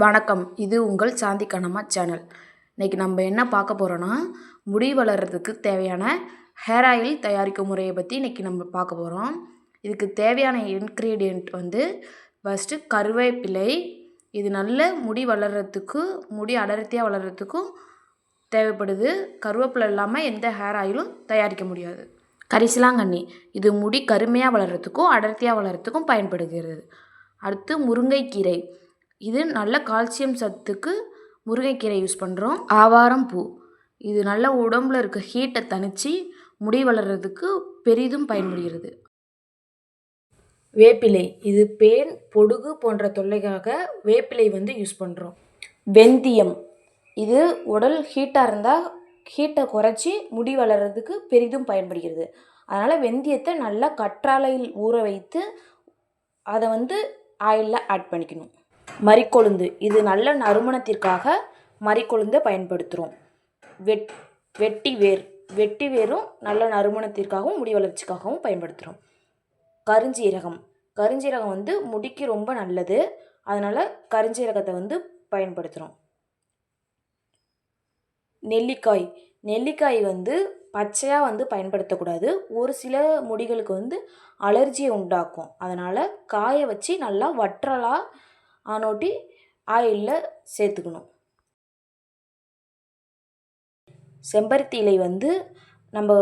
வணக்கம். இது உங்கள் சாந்தி கண்ணம்மா சேனல். இன்றைக்கி நம்ம என்ன பார்க்க போகிறோன்னா, முடி வளர்கிறதுக்கு தேவையான ஹேர் ஆயில் தயாரிக்கும் முறையை பற்றி இன்றைக்கி நம்ம பார்க்க போகிறோம். இதுக்கு தேவையான இன்க்ரீடியண்ட் ஃபஸ்ட்டு கருவேப்பிலை. இது நல்ல முடி வளர்கிறதுக்கு, முடி அடர்த்தியாக வளர்கிறதுக்கும் தேவைப்படுது. கருவேப்பிலை இல்லாமல் எந்த ஹேர் ஆயிலும் தயாரிக்க முடியாது. கரிசலாங்கண்ணி. இது முடி கருமையாக வளர்கிறதுக்கும் அடர்த்தியாக வளர்கிறதுக்கும் பயன்படுகிறது. அடுத்து முருங்கைக்கீரை. இது நல்ல கால்சியம் சத்துக்கு முருங்கைக்கீரை யூஸ் பண்ணுறோம். ஆவாரம் பூ. இது நல்ல உடம்புல இருக்க ஹீட்டை தணித்து முடி வளர்கிறதுக்கு பெரிதும் பயன்படுகிறது. வேப்பிலை. இது பேன், பொடுகு போன்ற தொல்லைக்காக வேப்பிலை யூஸ் பண்ணுறோம். வெந்தயம். இது உடல் ஹீட்டாக இருந்தால் ஹீட்டை குறைச்சி முடி வளர்கிறதுக்கு பெரிதும் பயன்படுகிறது. அதனால் வெந்தயத்தை நல்லா கற்றாழையில் ஊற வைத்து அதை ஆயிலில் ஆட் பண்ணிக்கணும். மரிக்கொழுந்து. இது நல்ல நறுமணத்திற்காக மரிக்கொழுந்தை பயன்படுத்துகிறோம். வெட்டி வேரும் நல்ல நறுமணத்திற்காகவும் முடி வளர்ச்சிக்காகவும் பயன்படுத்துகிறோம். கருஞ்சீரகம். கருஞ்சீரகம் முடிக்கு ரொம்ப நல்லது. அதனால் கருஞ்சீரகத்தை பயன்படுத்துகிறோம். நெல்லிக்காய். நெல்லிக்காய் பச்சையாக பயன்படுத்தக்கூடாது. ஒரு சில முடிகளுக்கு அலர்ஜியை உண்டாக்கும். அதனால் காய வச்சு நல்லா வற்றலாக ஆனோட்டி ஆயிலில் சேர்த்துக்கணும். செம்பருத்தி இலை நம்ம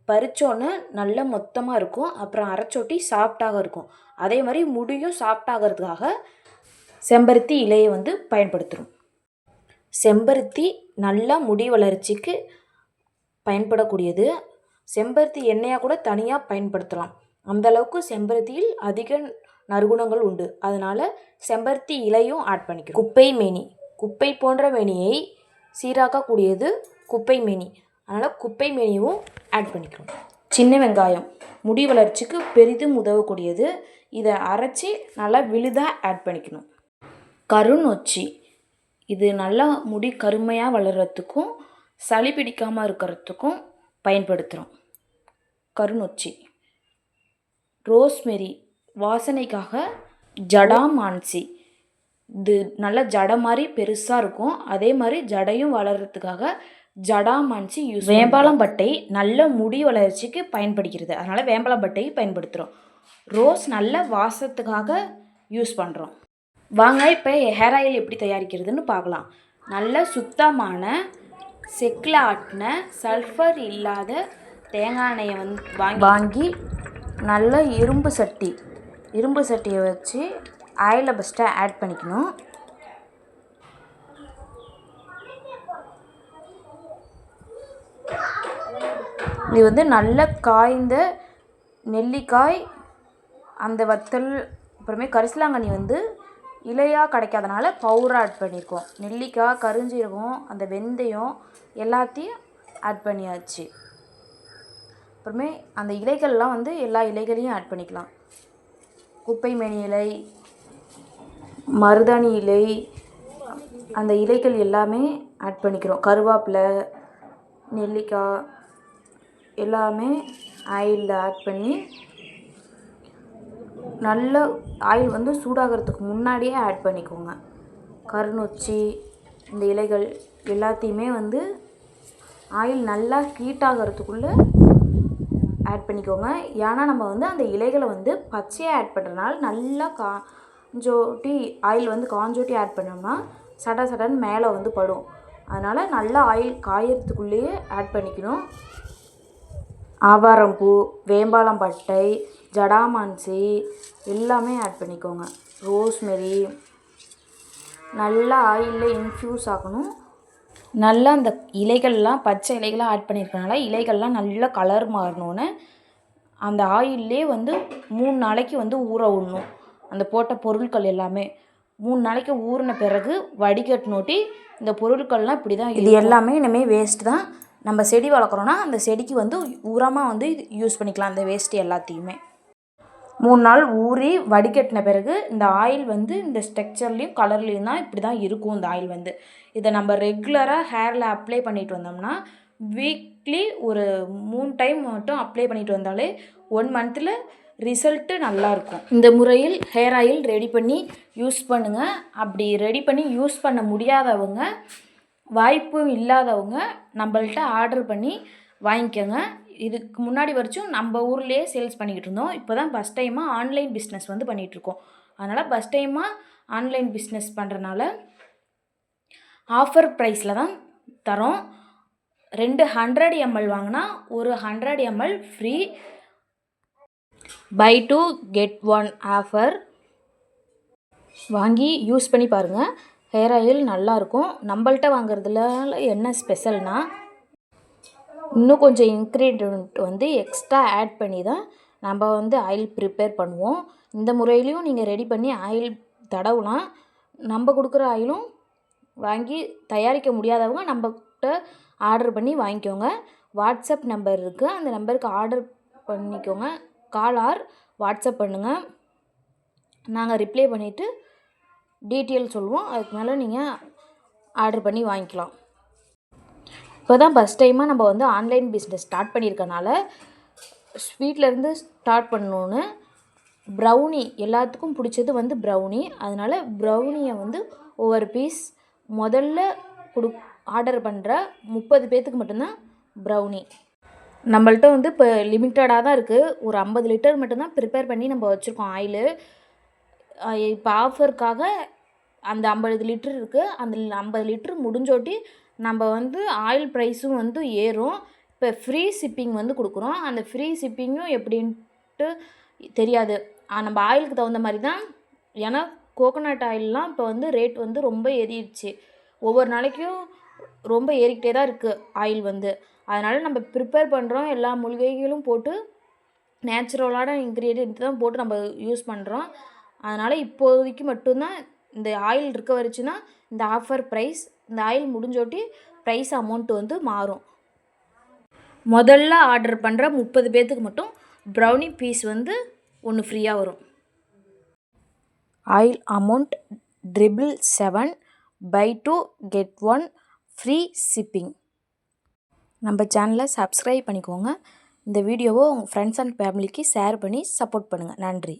பறித்தோன்னு நல்ல மொத்தமாக இருக்கும். அப்புறம் அரைச்சோட்டி சாஃப்டாக இருக்கும். அதே மாதிரி முடியும் சாஃப்டாகிறதுக்காக செம்பருத்தி இலையை பயன்படுத்துகிறோம். செம்பருத்தி நல்லா முடி வளர்ச்சிக்கு பயன்படக்கூடியது. செம்பருத்தி எண்ணெயாக கூட தனியாக பயன்படுத்தலாம். அந்தளவுக்கு செம்பருத்தியில் அதிக நற்குணங்கள் உண்டு. அதனால் செம்பருத்தி இலையும் ஆட் பண்ணிக்கணும். குப்பை மேனி. குப்பை போன்ற மேனியை சீராக்கக்கூடியது குப்பை மேனி. அதனால் குப்பை மேனியும் ஆட் பண்ணிக்கணும். சின்ன வெங்காயம். முடி வளர்ச்சிக்கு பெரிதும் உதவக்கூடியது. இதை அரைச்சி நல்லா விழுதாக ஆட் பண்ணிக்கணும். கருநொச்சி. இது நல்லா முடி கருமையாக வளர்கிறதுக்கும் சளி பிடிக்காமல் இருக்கிறதுக்கும் பயன்படுத்துகிறோம். கருநொச்சி. ரோஸ்மெரி. வாசனைக்காக ஜடாமான்சி. இது நல்ல ஜடை மாதிரி பெருசாக இருக்கும். அதே மாதிரி ஜடையும் வளர்கிறதுக்காக ஜடாமான்சி யூஸ். வேம்பாலம்பட்டை நல்ல முடி வளர்ச்சிக்கு பயன்படுகிறது. அதனால் வேம்பாலம்பட்டை பயன்படுத்துகிறோம். ரோஸ் நல்ல வாசத்துக்காக யூஸ் பண்ணுறோம். வாங்க இப்போ ஹேர் ஆயில் எப்படி தயாரிக்கிறதுன்னு பார்க்கலாம். நல்ல சுத்தமான செக்கில் ஆட்டின சல்ஃபர் இல்லாத தேங்காய் எண்ணெயை வாங்கி நல்ல இரும்பு சட்டியை வச்சு ஆயிலை ஃபஸ்ட்டு ஆட் பண்ணிக்கணும். இது நல்ல காய்ந்த நெல்லிக்காய், அந்த வத்தல், அப்புறமே கரிசலாங்கண்ணி இலையாக கிடைக்காதனால பவுடராக ஆட் பண்ணியிருக்கோம். நெல்லிக்காய், கருஞ்சீரகம், அந்த வெந்தயம் எல்லாத்தையும் ஆட் பண்ணியாச்சு. அப்புறமே அந்த இலைகள்லாம் எல்லா இலைகளையும் ஆட் பண்ணிக்கலாம். குப்பை மேனி இலை, மருதாணி இலை, அந்த இலைகள் எல்லாமே ஆட் பண்ணிக்கிறோம். கருவேப்பிலை, நெல்லிக்காய் எல்லாமே ஆயிலில் ஆட் பண்ணி நல்ல ஆயில் சூடாகிறதுக்கு முன்னாடியே ஆட் பண்ணிக்கோங்க. கருநொச்சி, இந்த இலைகள் எல்லாத்தையுமே ஆயில் நல்லா ஹீட் ஆகிறதுக்குள்ளே ஆட் பண்ணிக்கோங்க. ஏன்னா நம்ம அந்த இலைகளை பச்சையாக ஆட் பண்ணுறதுனால நல்லா காஞ்சோட்டி ஆயில் காஞ்சோட்டி ஆட் பண்ணோம்னா சடன்னு மேலே படும். அதனால் நல்லா ஆயில் காயறதுக்குள்ளேயே ஆட் பண்ணிக்கணும். ஆவாரம் பூ, வேம்பாலம்பட்டை, ஜடாமான்சி எல்லாமே ஆட் பண்ணிக்கோங்க. ரோஸ்மெரி நல்லா ஆயிலில் இன்ஃப்யூஸ் ஆகணும். நல்லா அந்த இலைகள்லாம் பச்சை இலைகள்லாம் ஆட் பண்ணியிருக்கனால இலைகள்லாம் நல்லா கலர் மாறணுன்னு அந்த ஆயிலே 3 நாளைக்கு ஊற விடணும். அந்த போட்ட பொருட்கள் எல்லாமே 3 நாளைக்கு ஊறின பிறகு வடிகட்டினோட்டி இந்த பொருட்கள்லாம் இப்படி தான். இது எல்லாமே இனிமேல் வேஸ்ட் தான். நம்ம செடி வளர்க்குறோன்னா அந்த செடிக்கு உரமாக யூஸ் பண்ணிக்கலாம். அந்த வேஸ்ட்டு எல்லாத்தையுமே 3 நாள் ஊறி வடிகட்டின பிறகு இந்த ஆயில் இந்த ஸ்ட்ரக்சர்லேயும் கலர்லேயும் தான் இப்படி தான் இருக்கும். இந்த ஆயில் இதை நம்ம ரெகுலராக ஹேரில் அப்ளை பண்ணிட்டு வந்தோம்னா வீக்லி ஒரு 3 டைம் மட்டும் அப்ளை பண்ணிட்டு வந்தாலே 1 மந்தில் ரிசல்ட்டு நல்லாயிருக்கும். இந்த முறையில் ஹேர் ஆயில் ரெடி பண்ணி யூஸ் பண்ணுங்கள். அப்படி ரெடி பண்ணி யூஸ் பண்ண முடியாதவங்க, வாய்ப்பு இல்லாதவங்க நம்மள்ட்ட ஆர்டர் பண்ணி வாங்கிக்கோங்க. இதுக்கு முன்னாடி வரைக்கும் நம்ம ஊர்லேயே சேல்ஸ் பண்ணிக்கிட்டு இருந்தோம். இப்போ தான் ஃபஸ்ட் டைமாக ஆன்லைன் பிஸ்னஸ் வந்து பண்ணிகிட்ருக்கோம். அதனால் ஃபஸ்ட் டைமாக ஆன்லைன் பிஸ்னஸ் பண்ணுறனால ஆஃபர் ப்ரைஸில் தான் தரோம். 200 ml வாங்கினா ஒரு 100 ml free. Buy 2 get 1 offer. வாங்கி யூஸ் பண்ணி பாருங்கள். ஹேர் ஆயில் நல்லாயிருக்கும். நம்மள்ட்ட வாங்குறதுல என்ன ஸ்பெஷல்னால், இன்னும் கொஞ்சம் இன்க்ரீடியன்ட் வந்து எக்ஸ்ட்ரா ஆட் பண்ணி தான் நம்ம வந்து ஆயில் ப்ரிப்பேர் பண்ணுவோம். இந்த முறையிலையும் நீங்கள் ரெடி பண்ணி ஆயில் தடவலாம். நம்ம கொடுக்குற ஆயிலும் வாங்கி தயாரிக்க முடியாதவங்க நம்மக்கிட்ட ஆர்டர் பண்ணி வாங்கிக்கோங்க. வாட்ஸ்அப் நம்பர் இருக்குது, அந்த நம்பருக்கு ஆர்டர் பண்ணிக்கோங்க. கால் ஆர் வாட்ஸ்அப் பண்ணுங்கள். நாங்கள் ரிப்ளை பண்ணிவிட்டு டீட்டெயில் சொல்லுவோம். அதுக்கு மேலே நீங்கள் ஆர்டர் பண்ணி வாங்கிக்கலாம். இப்போ தான் ஃபஸ்ட் டைமாக நம்ம வந்து ஆன்லைன் பிஸ்னஸ் ஸ்டார்ட் பண்ணியிருக்கனால ஸ்வீட்லேருந்து ஸ்டார்ட் பண்ணணுன்னு ப்ரௌனி எல்லாத்துக்கும் பிடிச்சது வந்து ப்ரௌனி. அதனால் ப்ரௌனியை வந்து ஒவ்வொரு பீஸ் முதல்ல ஆர்டர் பண்ணுற 30 பேர்த்துக்கு மட்டும்தான் ப்ரௌனி. நம்மள்ட்ட வந்து இப்போ லிமிட்டடாக தான் இருக்குது. ஒரு 50 லிட்டர் மட்டும்தான் ப்ரிப்பேர் பண்ணி நம்ம வச்சுருக்கோம் ஆயிலு. இப்போ ஆஃபருக்காக அந்த 50 லிட்டர் இருக்குது. அந்த 50 லிட்டர் முடிஞ்சோட்டி நம்ம வந்து ஆயில் ப்ரைஸும் வந்து ஏறும். இப்போ ஃப்ரீ ஷிப்பிங் வந்து கொடுக்குறோம். அந்த ஃப்ரீ ஷிப்பிங்கும் எப்படின்ட்டு தெரியாது. நம்ம ஆயிலுக்கு தகுந்த மாதிரி தான். ஏன்னா கோகோனட் ஆயிலெலாம் இப்போ வந்து ரேட் வந்து ரொம்ப ஏறிடுச்சு. ஒவ்வொரு நாளைக்கும் ரொம்ப ஏறிக்கிட்டே தான் இருக்குது ஆயில் வந்து. அதனால் நம்ம ப்ரிப்பேர் பண்ணுறோம். எல்லா மூலிகைகளும் போட்டு நேச்சுரலான இன்க்ரீடியன்ட் தான் போட்டு நம்ம யூஸ் பண்ணுறோம். அதனால் இப்போதைக்கு மட்டும்தான் இந்த ஆயில் இருக்க வரைச்சுன்னா இந்த ஆஃபர் ப்ரைஸ். இந்த ஆயில் முடிஞ்சோட்டி ப்ரைஸ் அமௌண்ட் வந்து மாறும். முதல்ல ஆர்டர் பண்ணுற 30 பேர்த்துக்கு மட்டும் ப்ரௌனி பீஸ் வந்து 1 ஃப்ரீயாக வரும். Oil amount 777 buy 2 get 1 free shipping. நம்ம சேனலை சப்ஸ்கிரைப் பண்ணிக்கோங்க. இந்த வீடியோவை உங்கள் ஃப்ரெண்ட்ஸ் அண்ட் ஃபேமிலிக்கு ஷேர் பண்ணி சப்போர்ட் பண்ணுங்கள். நன்றி.